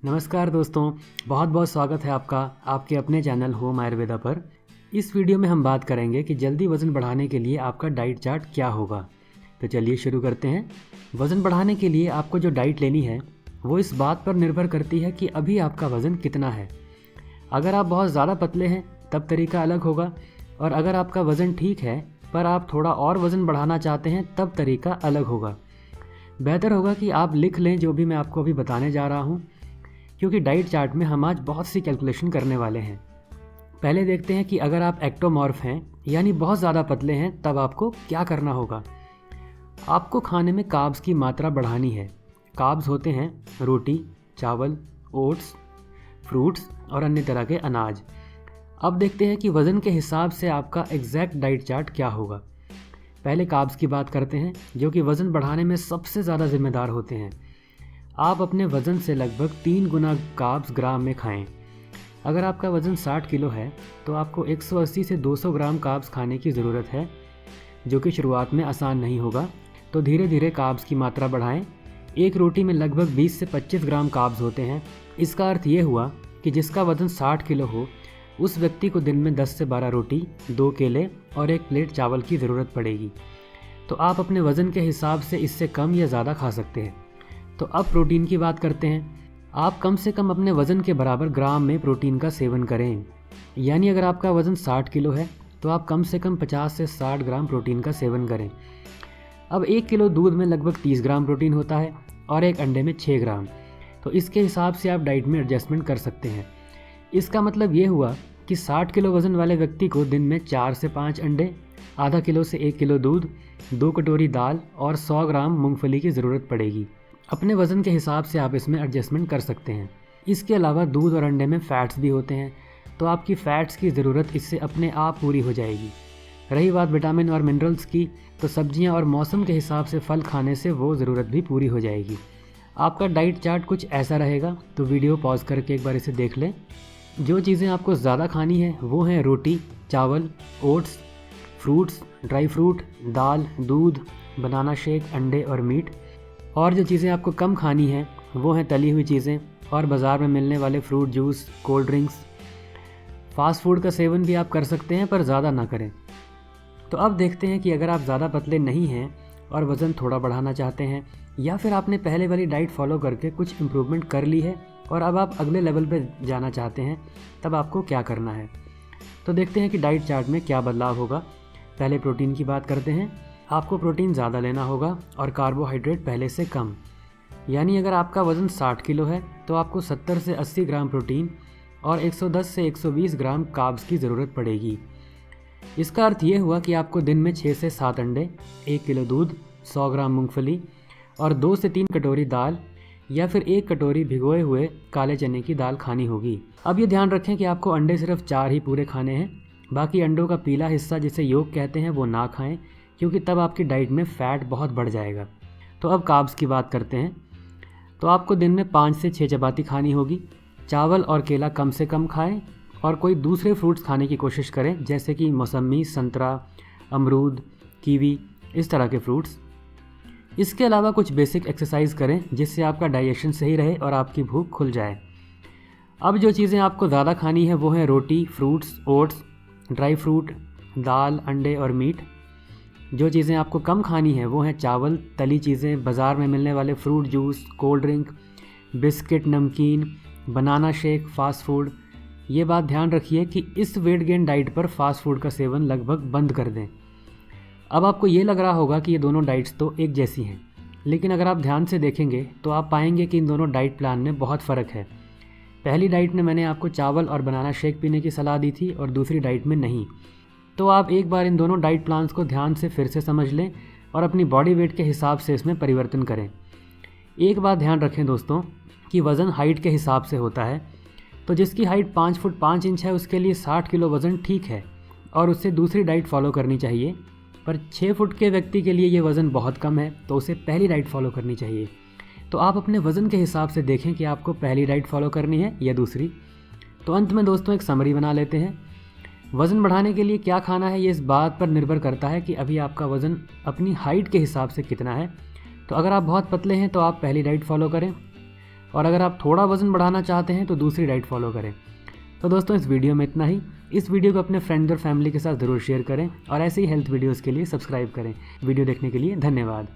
नमस्कार दोस्तों, बहुत बहुत स्वागत है आपका आपके अपने चैनल होम आयुर्वेदा पर। इस वीडियो में हम बात करेंगे कि जल्दी वज़न बढ़ाने के लिए आपका डाइट चार्ट क्या होगा। तो चलिए शुरू करते हैं। वज़न बढ़ाने के लिए आपको जो डाइट लेनी है वो इस बात पर निर्भर करती है कि अभी आपका वज़न कितना है। अगर आप बहुत ज़्यादा पतले हैं तब तरीका अलग होगा, और अगर आपका वज़न ठीक है पर आप थोड़ा और वज़न बढ़ाना चाहते हैं तब तरीका अलग होगा। बेहतर होगा कि आप लिख लें जो भी मैं आपको अभी बताने जा रहा हूँ, क्योंकि डाइट चार्ट में हम आज बहुत सी कैलकुलेशन करने वाले हैं। पहले देखते हैं कि अगर आप एक्टोमॉर्फ हैं यानी बहुत ज़्यादा पतले हैं तब आपको क्या करना होगा। आपको खाने में कार्ब्स की मात्रा बढ़ानी है। कार्ब्स होते हैं रोटी, चावल, ओट्स, फ्रूट्स और अन्य तरह के अनाज। अब देखते हैं कि वज़न के हिसाब से आपका एग्जैक्ट डाइट चार्ट क्या होगा। पहले कार्ब्स की बात करते हैं, जो कि वज़न बढ़ाने में सबसे ज़्यादा जिम्मेदार होते हैं। आप अपने वज़न से लगभग 3 गुना कार्ब्स ग्राम में खाएं। अगर आपका वज़न 60 किलो है तो आपको 180 से 200 ग्राम कार्ब्स खाने की ज़रूरत है, जो कि शुरुआत में आसान नहीं होगा। तो धीरे धीरे कार्ब्स की मात्रा बढ़ाएं। एक रोटी में लगभग 20 से 25 ग्राम कार्ब्स होते हैं। इसका अर्थ ये हुआ कि जिसका वज़न 60 किलो हो उस व्यक्ति को दिन में 10 से 12 रोटी, 2 केले और 1 प्लेट चावल की ज़रूरत पड़ेगी। तो आप अपने वज़न के हिसाब से इससे कम या ज़्यादा खा सकते हैं। तो अब प्रोटीन की बात करते हैं। आप कम से कम अपने वज़न के बराबर ग्राम में प्रोटीन का सेवन करें। यानी अगर आपका वज़न 60 किलो है तो आप कम से कम 50 से 60 ग्राम प्रोटीन का सेवन करें। अब 1 किलो दूध में लगभग 30 ग्राम प्रोटीन होता है और एक अंडे में 6 ग्राम। तो इसके हिसाब से आप डाइट में एडजस्टमेंट कर सकते हैं। इसका मतलब ये हुआ कि 60 किलो वज़न वाले व्यक्ति को दिन में 4 से 5 अंडे, आधा किलो से 1 किलो दूध, 2 कटोरी दाल और 100 ग्राम मूंगफली की ज़रूरत पड़ेगी। अपने वज़न के हिसाब से आप इसमें एडजस्टमेंट कर सकते हैं। इसके अलावा दूध और अंडे में फ़ैट्स भी होते हैं, तो आपकी फ़ैट्स की ज़रूरत इससे अपने आप पूरी हो जाएगी। रही बात विटामिन और मिनरल्स की, तो सब्जियां और मौसम के हिसाब से फल खाने से वो ज़रूरत भी पूरी हो जाएगी। आपका डाइट चार्ट कुछ ऐसा रहेगा, तो वीडियो पॉज करके एक बार इसे देख लें। जो चीज़ें आपको ज़्यादा खानी है वो हैं रोटी, चावल, ओट्स, फ्रूट्स, ड्राई फ्रूट, दाल, दूध, बनाना शेक, अंडे और मीट। और जो चीज़ें आपको कम खानी हैं वो हैं तली हुई चीज़ें और बाज़ार में मिलने वाले fruit juice, cold drinks. Fast food का सेवन भी आप कर सकते हैं पर ज़्यादा ना करें। तो अब देखते हैं कि अगर आप ज़्यादा पतले नहीं हैं और वज़न थोड़ा बढ़ाना चाहते हैं, या फिर आपने पहले वाली डाइट फॉलो करके कुछ इम्प्रूवमेंट कर ली है और अब आप अगले लेवल पर जाना चाहते हैं, तब आपको क्या करना है। तो देखते हैं कि डाइट चार्ट में क्या बदलाव होगा। पहले प्रोटीन की बात करते हैं। आपको प्रोटीन ज़्यादा लेना होगा और कार्बोहाइड्रेट पहले से कम। यानी अगर आपका वज़न 60 किलो है तो आपको 70 से 80 ग्राम प्रोटीन और 110 से 120 ग्राम कार्ब्स की ज़रूरत पड़ेगी। इसका अर्थ ये हुआ कि आपको दिन में 6 से 7 अंडे, 1 किलो दूध, 100 ग्राम मूंगफली और 2 से 3 कटोरी दाल या फिर 1 कटोरी भिगोए हुए काले चने की दाल खानी होगी। अब ये ध्यान रखें कि आपको अंडे सिर्फ 4 ही पूरे खाने हैं। बाकी अंडों का पीला हिस्सा, जिसे योक कहते हैं, वो ना खाएं, क्योंकि तब आपकी डाइट में फ़ैट बहुत बढ़ जाएगा। तो अब कार्ब्स की बात करते हैं। तो आपको दिन में 5 से 6 चपाती खानी होगी। चावल और केला कम से कम खाएं और कोई दूसरे फ्रूट्स खाने की कोशिश करें, जैसे कि मौसमी, संतरा, अमरूद, कीवी, इस तरह के फ्रूट्स। इसके अलावा कुछ बेसिक एक्सरसाइज करें जिससे आपका डाइजेशन सही रहे और आपकी भूख खुल जाए। अब जो चीज़ें आपको ज़्यादा खानी है वो हैं रोटी, फ्रूट्स, ओट्स, ड्राई फ्रूट, दाल, अंडे और मीट। जो चीज़ें आपको कम खानी है वो हैं चावल, तली चीज़ें, बाज़ार में मिलने वाले fruit juice, cold drink, biscuit, नमकीन, बनाना शेक, फ़ास्ट फूड। ये बात ध्यान रखिए कि इस वेट गेन डाइट पर फ़ास्ट फूड का सेवन लगभग बंद कर दें। अब आपको ये लग रहा होगा कि ये दोनों डाइट्स तो एक जैसी हैं, लेकिन अगर आप ध्यान से देखेंगे तो आप पाएंगे कि इन दोनों डाइट प्लान में बहुत फ़र्क है। पहली डाइट में मैंने आपको चावल और बनाना शेक पीने की सलाह दी थी और दूसरी डाइट में नहीं। तो आप एक बार इन दोनों डाइट प्लान्स को ध्यान से फिर से समझ लें और अपनी बॉडी वेट के हिसाब से इसमें परिवर्तन करें। एक बात ध्यान रखें दोस्तों कि वज़न हाइट के हिसाब से होता है। तो जिसकी हाइट 5 फुट 5 इंच है उसके लिए 60 किलो वज़न ठीक है और उससे दूसरी डाइट फॉलो करनी चाहिए। पर 6 फुट के व्यक्ति के लिए ये वज़न बहुत कम है, तो उसे पहली डाइट फॉलो करनी चाहिए। तो आप अपने वज़न के हिसाब से देखें कि आपको पहली डाइट फॉलो करनी है या दूसरी। तो अंत में दोस्तों एक समरी बना लेते हैं। वज़न बढ़ाने के लिए क्या खाना है ये इस बात पर निर्भर करता है कि अभी आपका वज़न अपनी हाइट के हिसाब से कितना है। तो अगर आप बहुत पतले हैं तो आप पहली डाइट फॉलो करें, और अगर आप थोड़ा वज़न बढ़ाना चाहते हैं तो दूसरी डाइट फॉलो करें। तो दोस्तों इस वीडियो में इतना ही। इस वीडियो को अपने फ्रेंड्स और फैमिली के साथ ज़रूर शेयर करें और ऐसे ही हेल्थ वीडियोज़ के लिए सब्सक्राइब करें। वीडियो देखने के लिए धन्यवाद।